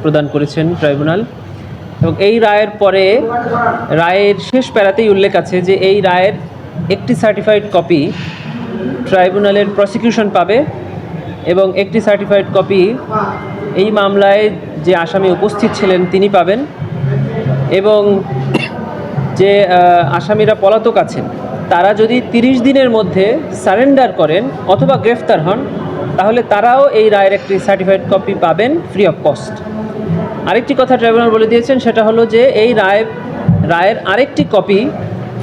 প্রদান করেছেন ট্রাইব্যুনাল। এবং এই রায়ের পরে রায়ের শেষ প্যারাতেই উল্লেখ আছে যে এই রায়ের একটি সার্টিফাইড কপি ট্রাইব্যুনালের প্রসিকিউশন পাবে এবং একটি সার্টিফাইড কপি এই মামলায় যে আসামি উপস্থিত ছিলেন তিনি পাবেন, এবং যে আসামিরা পলাতক আছেন তারা যদি 30 দিনের মধ্যে সারেন্ডার করেন অথবা গ্রেফতার হন তাহলে তারাও এই রায়ের একটি সার্টিফাইড কপি পাবেন ফ্রি অফ কস্ট। আরেকটি কথা ট্রাইব্যুনাল বলে দিয়েছেন, সেটা হলো যে এই রায়ের আরেকটি কপি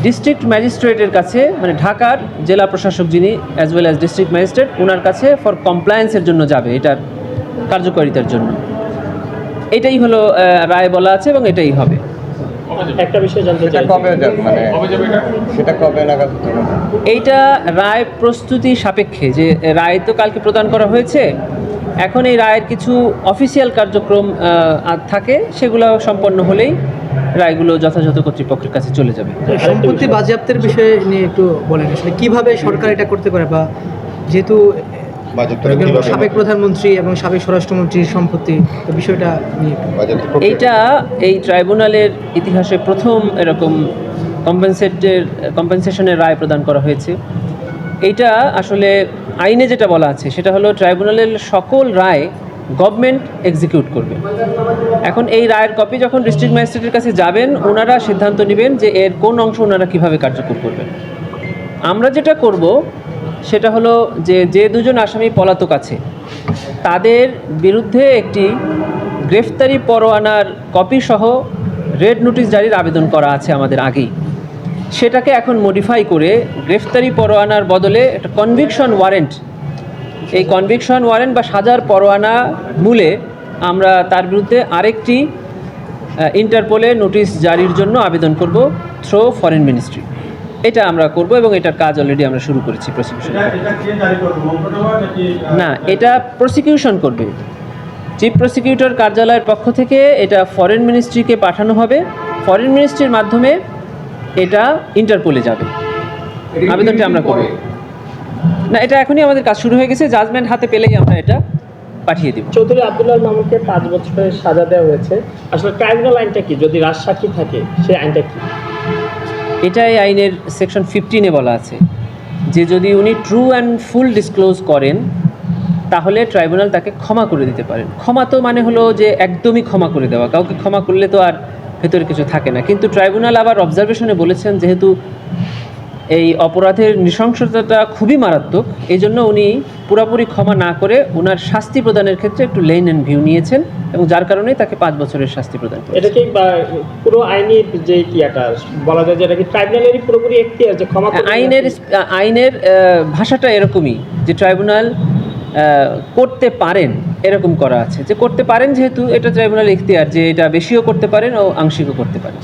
ডিস্ট্রিক্ট ম্যাজিস্ট্রেটের কাছে, মানে ঢাকার জেলা প্রশাসক যিনি as well as district magistrate, ওনার কাছে ফর কমপ্লায়েন্সের জন্য যাবে, এটার কার্যকারিতার জন্য। এটাই হলো রায় বলা আছে এবং এটাই হবে। একটা বিষয় জানতে চাই, সেটা কবে নাগাদ? এইটা রায় প্রস্তুতি সাপেক্ষে, যে রায় তো কালকে প্রদান করা হয়েছে, এখন এই রায়ের কিছু অফিসিয়াল কার্যক্রম থাকে, সেগুলো সম্পন্ন হলেই রায়গুলো যথাযথ কর্তৃপক্ষের কাছে চলে যাবে। সম্পত্তি বাজেয়াপ্তের বিষয়ে নিয়ে একটু বলেন, আসলে কীভাবে সরকার এটা করতে পারে, বা যেহেতু সাবেক প্রধানমন্ত্রী এবং সাবেক স্বরাষ্ট্রমন্ত্রীর সম্পত্তি, তো বিষয়টা নিয়ে এইটা এই ট্রাইব্যুনালের ইতিহাসে প্রথম এরকম কম্পেনসেশনের রায় প্রদান করা হয়েছে। এইটা আসলে আইনে যেটা বলা আছে সেটা হলো ট্রাইব্যুনালের সকল রায় গভর্নমেন্ট এক্সিকিউট করবে। এখন এই রায়ের কপি যখন ডিস্ট্রিক্ট ম্যাজিস্ট্রেটের কাছে যাবেন, ওনারা সিদ্ধান্ত নেবেন যে এর কোন অংশ ওনারা কীভাবে কার্যকর করবেন। আমরা যেটা করব সেটা হলো যে দুজন আসামি পলাতক আছে তাদের বিরুদ্ধে একটি গ্রেফতারি পরোয়ানার কপি সহ রেড নোটিশ জারির আবেদন করা আছে আমাদের আগেই। সেটাকে এখন মডিফাই করে গ্রেফতারি পরোয়ানার বদলে একটা কনভিকশন ওয়ারেন্ট, এই কনভিকশন ওয়ারেন্ট বা সাজার পরোয়ানা মূলে আমরা তার বিরুদ্ধে আরেকটি ইন্টারপোলে নোটিশ জারির জন্য আবেদন করব থ্রু ফরেন মিনিস্ট্রি। এটা আমরা করব এবং এটার কাজ অলরেডি আমরা শুরু করেছি। প্রসিকিউশন না, এটা প্রসিকিউশন করবে চিফ প্রসিকিউটর কার্যালয়ের পক্ষ থেকে, এটা ফরেন মিনিস্ট্রিকে পাঠানো হবে, ফরেন মিনিস্ট্রির মাধ্যমে এটা ইন্টারপোলে যাবে। আবেদনটি আমরা করব না, এটা এখনই আমাদের কাজ শুরু হয়ে গেছে, জাজমেন্ট হাতে পেলেই আমরা এটা পাঠিয়ে দিব। চৌধুরী আব্দুল্লাহ মামুনকে 5 বছরের সাজা দেওয়া হয়েছে, আসলে ট্রাইব্যুনাল আইনটা কি, যদি রাজসাক্ষী থাকে সেই আইনটা কি? এটা এই আইনের সেকশন 15-এ বলা আছে যে যদি উনি ট্রু অ্যান্ড ফুল ডিসক্লোজ করেন তাহলে ট্রাইব্যুনাল তাকে ক্ষমা করে দিতে পারেন। ক্ষমা তো মানে হলো যে একদমই ক্ষমা করে দেওয়া, কাউকে ক্ষমা করলে তো আর ভেতরে কিছু থাকে না। কিন্তু ট্রাইব্যুনাল আবার অবজারভেশনে বলেছেন যেহেতু এই অপরাধের নৃশংসতাটা খুবই মারাত্মক, এই জন্য উনি পুরোপুরি ক্ষমা না করে ওনার শাস্তি প্রদানের ক্ষেত্রে একটু লেন অ্যান্ড ভিউ নিয়েছেন এবং যার কারণেই তাকে 5 বছরের শাস্তি প্রদান করেছেন। এটা কি পুরো আইনের যে কিয়াটা বলা যায় যে এটা কি ট্রাইব্যুনালেরই পুরোপুরি এখতিয়ার যে ক্ষমা? আইনের ভাষাটা এরকমই যে ট্রাইব্যুনাল করতে পারেন, এরকম করা আছে যে করতে পারেন, যেহেতু এটা ট্রাইব্যুনাল এখতিয়ার যে এটা বেশিও করতে পারেন ও আংশিকও করতে পারেন।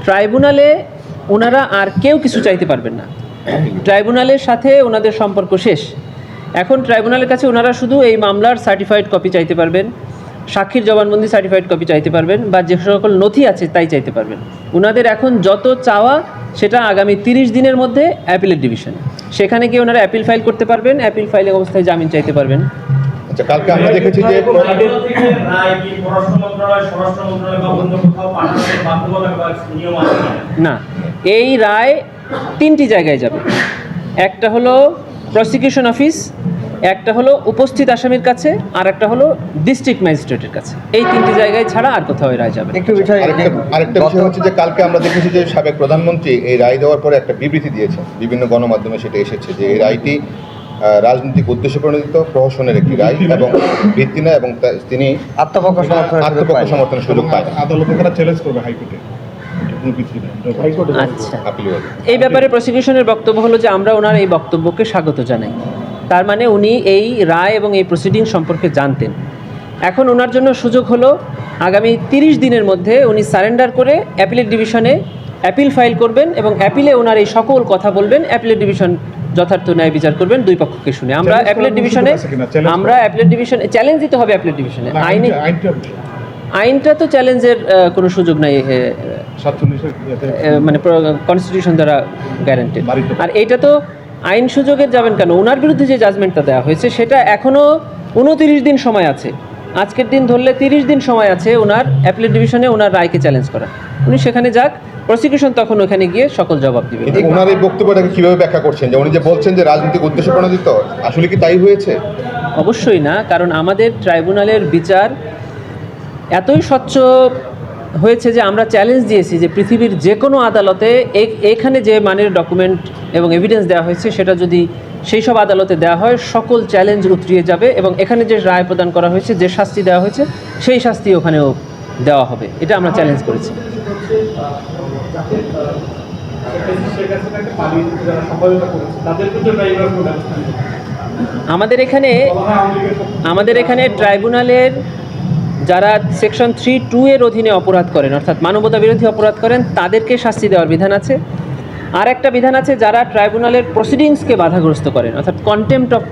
ট্রাইব্যুনালে ওনারা আর কেউ কিছু চাইতে পারবেন না, ট্রাইব্যুনালের সাথে ওনাদের সম্পর্ক শেষ। এখন ট্রাইব্যুনালের কাছে ওনারা শুধু এই মামলার সার্টিফাইড কপি চাইতে পারবেন, সাক্ষীর জবানবন্দি সার্টিফাইড কপি চাইতে পারবেন, বা যে সকল নথি আছে তাই চাইতে পারবেন। ওনাদের এখন যত চাওয়া সেটা আগামী 30 দিনের মধ্যে অ্যাপিলেট ডিভিশনে, সেখানে গিয়ে ওনারা অ্যাপিল ফাইল করতে পারবেন, অ্যাপিল ফাইলিং অবস্থায় জামিন চাইতে পারবেন। আচ্ছা, কালকে আমরা দেখেছি যে না, এই রায় 3টি জায়গায় যাবে। একটা হলো প্রসিকিউশন অফিস, একটা হলো উপস্থিত আসামির কাছে, আর একটা হলো ডিস্ট্রিক্ট ম্যাজিস্ট্রেটের কাছে। এই 3টি জায়গায় ছাড়া আর কোথাও এই রায় যাবে। আরেকটা বিষয় হচ্ছে যে কালকে আমরা দেখেছি যে সাবেক প্রধানমন্ত্রী এই রায় দেওয়ার পরে একটা বিবৃতি দিয়েছেন, বিভিন্ন গণমাধ্যমে সেটা এসেছে যে এই রায়টি রাজনৈতিক উদ্দেশ্য প্রণোদিত প্রহসনের একটি রায় এবং ভিত্তি না, এবং তিনি আত্মপক্ষ সমর্থনের সুযোগ পায়। আদালতে তারা চ্যালেঞ্জ করবে হাইকোর্টে। আচ্ছা, এই ব্যাপারে প্রসিকিউশনের বক্তব্য হলো যে আমরা ওনার এই বক্তব্যকে স্বাগত জানাই। তার মানে উনি এই রায় এবং এই প্রসিডিং সম্পর্কে জানতেন। এখন ওনার জন্য সুযোগ হলো আগামী 30 দিনের মধ্যে উনি সারেন্ডার করে অ্যাপিলেট ডিভিশনে অ্যাপিল ফাইল করবেন এবং অ্যাপিলে ওনার এই সকল কথা বলবেন। অ্যাপিলেট ডিভিশন যথার্থ ন্যায় বিচার করবেন দুই পক্ষকে শুনে। আমরা অ্যাপিলেট ডিভিশনে চ্যালেঞ্জ দিতে হবে। অ্যাপিলেট ডিভিশনে আইনটা তো চ্যালেঞ্জের কোনো সুযোগ নাই, মানে কনস্টিটিউশন দ্বারা গ্যারান্টেড। আর এইটা তো আইন সুযোগের যাবেন কেন? ওনার বিরুদ্ধে যে জাজমেন্টটা দেওয়া হয়েছে সেটা এখনও 29 দিন সময় আছে। আজকের দিন ধরলে 30 দিন সময় আছে ওনার অ্যাপিলেট ডিভিশনে ওনার রায়কে চ্যালেঞ্জ করা। উনি সেখানে যাক, প্রসিকিউশন তখন ওখানে গিয়ে সকল জবাব দিবে। কিন্তু ওনার এই বক্তব্যটাকে কিভাবে ব্যাখ্যা করছেন, যে উনি যে বলছেন যে রাজনৈতিক উদ্দেশ্য প্রণোদিত, আসলে কি তাই হয়েছে? অবশ্যই না, কারণ আমাদের ট্রাইব্যুনালের বিচার এতই স্বচ্ছ হয়েছে যে আমরা চ্যালেঞ্জ দিয়েছি যে পৃথিবীর যে কোনো আদালতে এখানে যে মানের ডকুমেন্ট এবং এভিডেন্স দেওয়া হয়েছে সেটা যদি সেই সব আদালতে দেওয়া হয়, সকল চ্যালেঞ্জ উতরিয়ে যাবে এবং এখানে যে রায় প্রদান করা হয়েছে, যে শাস্তি দেওয়া হয়েছে সেই শাস্তি ওখানেও দেওয়া হবে। এটা আমরা চ্যালেঞ্জ করেছি। আমাদের এখানে ট্রাইব্যুনালের যারা সেকশন 3(2) এর অধীনে অপরাধ করেন, অর্থাৎ মানবতা বিরোধী অপরাধ করেন, তাদেরকে শাস্তি দেওয়ার বিধান আছে। আর একটা বিধান আছে যারা ট্রাইব্যুনালের প্রসিডিংসকে বাধাগ্রস্ত করেন, অর্থাৎ কন্টেম্পট অফ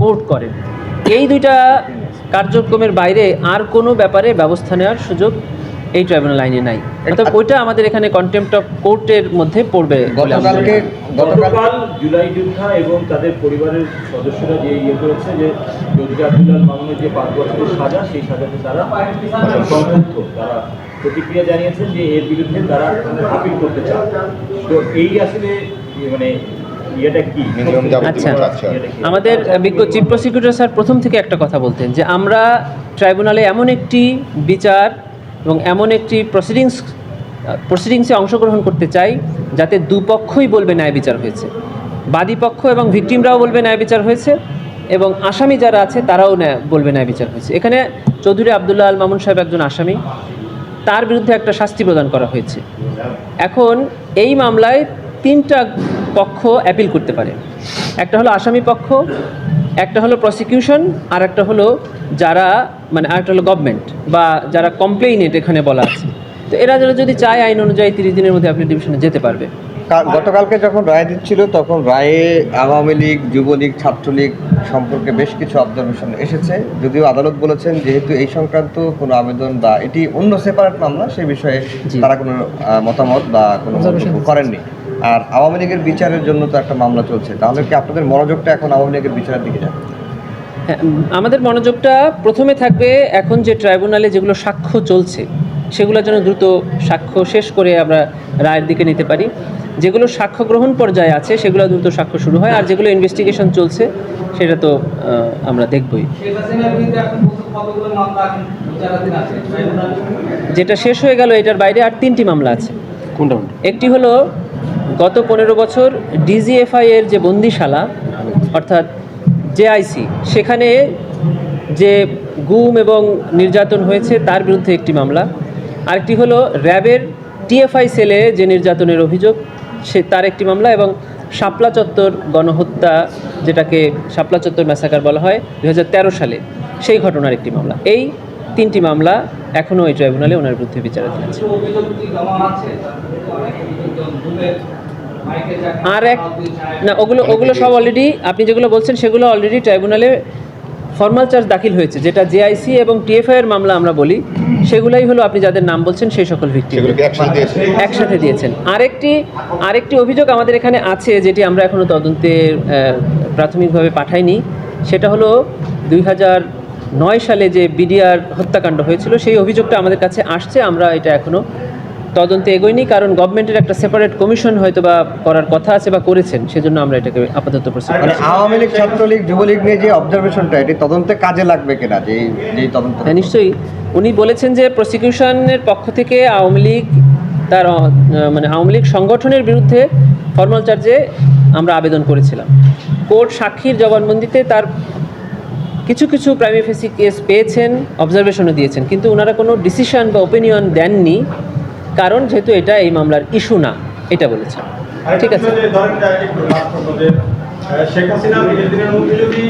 কোর্ট করেন। এই দুইটা কার্যক্রমের বাইরে আর কোনো ব্যাপারে ব্যবস্থা নেওয়ার সুযোগ এই ট্রাইব্যুনাল আইনে নাই। অর্থাৎ ওইটা আমাদের এখানে কন্টেম্পট অফ কোর্টের মধ্যে পড়বে। গতকাল জুলাই যোদ্ধা এবং তাদের পরিবারের সদস্যরা যে করেছে যে জজী আব্দুল্লাহ মামুনের যে 5 বছরের সাজা, সেই সাজাতে তারা সংক্ষুব্ধ, তারা প্রতিক্রিয়া জানিয়েছেন যে এর বিরুদ্ধে তারা আপিল করতে চান। তো এই আসলে মানে আচ্ছা, আমাদের বিজ্ঞ চিফ প্রসিকিউটর স্যার প্রথম থেকে একটা কথা বলতেন যে আমরা ট্রাইব্যুনালে এমন একটি বিচার এবং এমন একটি প্রসিডিংসে অংশগ্রহণ করতে চাই যাতে দুপক্ষই বলবে ন্যায় বিচার হয়েছে, বাদী পক্ষ এবং ভিকটিমরাও বলবে ন্যায় বিচার হয়েছে এবং আসামি যারা আছে তারাও বলবে ন্যায় বিচার হয়েছে। এখানে চৌধুরী আব্দুল্লাহ আল মামুন সাহেব একজন আসামি, তার বিরুদ্ধে একটা শাস্তি প্রদান করা হয়েছে। এখন এই মামলায় 3টা পক্ষ অ্যাপিল করতে পারে। একটা হলো আসামি পক্ষ, একটা হলো প্রসিকিউশন, আর একটা হলো যারা আরেকটা হলো গভর্নমেন্ট বা যারা কমপ্লেইনেন্ট এখানে বলা আছে। তো এরা যদি চায় আইন অনুযায়ী 30 দিনের মধ্যে অ্যাপিল ডিভিশনে যেতে পারবে। গতকালকে যখন রায় দিচ্ছিল তখন রায়ে আওয়ামী লীগ, যুবলীগ, ছাত্রলীগ সম্পর্কে বেশ কিছু অবজারভেশন এসেছে, যদিও আদালত বলেছেন যেহেতু এই সংক্রান্ত কোনো আবেদন বা এটি অন্য সেপারেট মামলা, সে বিষয়ে তারা কোনো মতামত বা কোনো মন্তব্য করেননি। আর আওয়ামী লীগের বিচারের জন্য তো একটা মামলা চলছে, তাহলে কি আপনাদের মনোযোগটা এখন আওয়ামী লীগের বিচারের দিকে যাবে? হ্যাঁ, আমাদের মনোযোগটা প্রথমে থাকবে এখন যে ট্রাইব্যুনালে যেগুলো সাক্ষ্য চলছে সেগুলো যেন দ্রুত সাক্ষ্য শেষ করে আমরা রায়ের দিকে নিতে পারি। যেগুলো সাক্ষ্য গ্রহণ পর্যায়ে আছে সেগুলো দ্রুত সাক্ষ্য শুরু হয়, আর যেগুলো ইনভেস্টিগেশন চলছে সেটা তো আমরা দেখবই। যেটা শেষ হয়ে গেল এটার বাইরে আর 3টি মামলা আছে। কোনটা? একটি হলো গত 15 বছর ডিজিএফআই এর যে বন্দিশালা অর্থাৎ জেআইসি, সেখানে যে গুম এবং নির্যাতন হয়েছে তার বিরুদ্ধে একটি মামলা। আরেকটি হলো র্যাবের টিএফআই সেলে যে নির্যাতনের অভিযোগ তার একটি মামলা, এবং শাপলা চত্বর গণহত্যা, যেটাকে শাপলা চত্বর ম্যাসাকার বলা হয় 2013 সালে, সেই ঘটনার একটি মামলা। এই 3টি মামলা এখনও এই ট্রাইব্যুনালে ওনার বিরুদ্ধে বিচারাধীন আছে। আর ওগুলো সব অলরেডি, আপনি যেগুলো বলছেন সেগুলো অলরেডি ট্রাইব্যুনালে ফর্মাল চার্জ দাখিল হয়েছে, যেটা জেআইসি এবং টিএফআই এর মামলা আমরা বলি, সেগুলাই হলো আপনি যাদের নাম বলছেন সেই সকল ভিক্টিম একসাথে দিয়েছেন। আরেকটি অভিযোগ আমাদের এখানে আছে যেটি আমরা এখনও তদন্তে প্রাথমিকভাবে পাঠাইনি, সেটা হলো 2009 সালে যে বিডিআর হত্যাকাণ্ড হয়েছিল সেই অভিযোগটা আমাদের কাছে আসছে। আমরা এটা এখনও তদন্তে এগোয়নি, কারণ গভর্নমেন্টের একটা সেপারেট কমিশন হয়তো বা করার কথা আছে বা করেছেন, সেজন্য আমরা এটাকে আপাতত প্রসিড করছি। আওয়ামী লীগ, ছাত্রলীগ, যুবলীগ নিয়ে যে অবজারভেশনটা, এটি তদন্তে কাজে লাগবে কিনা? যে তদন্ত, হ্যাঁ নিশ্চয়ই। উনি বলেছেন যে প্রসিকিউশনের পক্ষ থেকে আওয়ামী লীগ তার আওয়ামী লীগ সংগঠনের বিরুদ্ধে ফর্মাল চার্জে আমরা আবেদন করেছিলাম। কোর্ট সাক্ষীর জবানবন্দিতে তার কিছু কিছু প্রাইমি ফেসি কেস পেয়েছেন, অবজারভেশনও দিয়েছেন, কিন্তু ওনারা কোনো ডিসিশন বা ওপিনিয়ন দেননি, কারণ যেহেতু এটা এই মামলার ইস্যু না, এটা বলেছেন। ঠিক আছে, শেখ হাসিনা নিজের দিনের মধ্যে যদি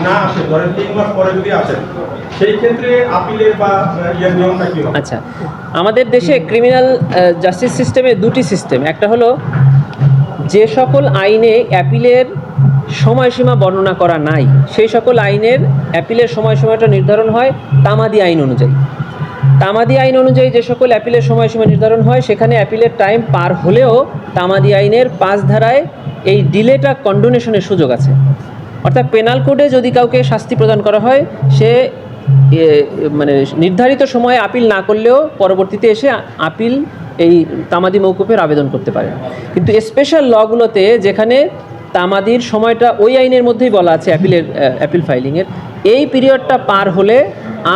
না আসে, ধরেন 3 মাস পরে যদি আসেন, সেই ক্ষেত্রে আপিলের বা ইয়ের নিয়মটা কি হবে? আচ্ছা, আমাদের দেশে ক্রিমিনাল জাস্টিস সিস্টেমে 2টি সিস্টেম। একটা হলো যে সকল আইনে অ্যাপিলের সময়সীমা বর্ণনা করা নাই, সেই সকল আইনের অ্যাপিলের সময়সীমাটা নির্ধারণ হয় তামাদি আইন অনুযায়ী। তামাদি আইন অনুযায়ী যে সকল অ্যাপিলের সময়সীমা নির্ধারণ হয় সেখানে অ্যাপিলের টাইম পার হলেও তামাদি আইনের 5 ধারায় এই ডিলেটা কন্ডোনেশনের সুযোগ আছে। অর্থাৎ পেনাল কোডে যদি কাউকে শাস্তি প্রদান করা হয়, সে মানে নির্ধারিত সময়ে আপিল না করলেও পরবর্তীতে এসে আপিল এই তামাদি মৌকুফের আবেদন করতে পারে। কিন্তু স্পেশাল লগুলোতে যেখানে তামাদির সময়টা ওই আইনের মধ্যেই বলা আছে অ্যাপিল ফাইলিংয়ের, এই পিরিয়ডটা পার হলে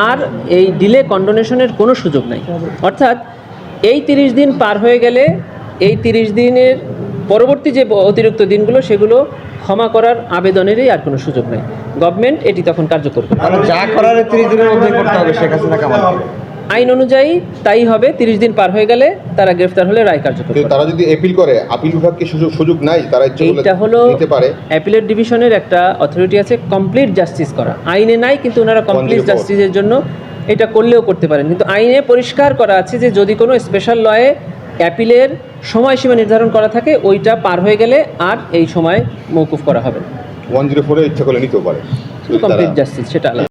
আর এই ডিলে কন্ডোনেশনের কোনো সুযোগ নাই। অর্থাৎ এই 30 দিন পার হয়ে গেলে এই 30 দিনের পরবর্তী যে অতিরিক্ত দিনগুলো সেগুলো ক্ষমা করার আবেদনেরই আর কোনো সুযোগ নেই। গভর্নমেন্ট এটি তখন কার্যকর করবে। মানে যা করার 30 দিনের মধ্যে করতে হবে শেখ হাসিনা কামালকে। আইন অনুযায়ী তাই হবে। 30 দিন পার হয়ে গেলে তারা গ্রেফতার হলে রায় কার্যকর কিন্তু করবে। তারা যদি আপিল করে, আপিল বিভাগকে সুযোগ নাই, তারা ইচ্ছে করলে এইটা হলো নিতে পারে। অ্যাপিলেট ডিভিশনের একটা অথরিটি আছে কমপ্লিট জাস্টিস করা, আইনে নাই কিন্তু ওনারা কমপ্লিট 104 জাস্টিসের জন্য এটা করলেও করতে পারেন। কিন্তু আইনে পরিষ্কার করা আছে যে যদি কোনো স্পেশাল লয়ে অ্যাপিলের সময়সীমা নির্ধারণ করা থাকে, ওইটা পার হয়ে গেলে আর এই সময় মৌকুফ করা হবে না। 104 ইচ্ছা করলে নিতেও পারে। কমপ্লিট জাস্টিস সেটা আলাদা।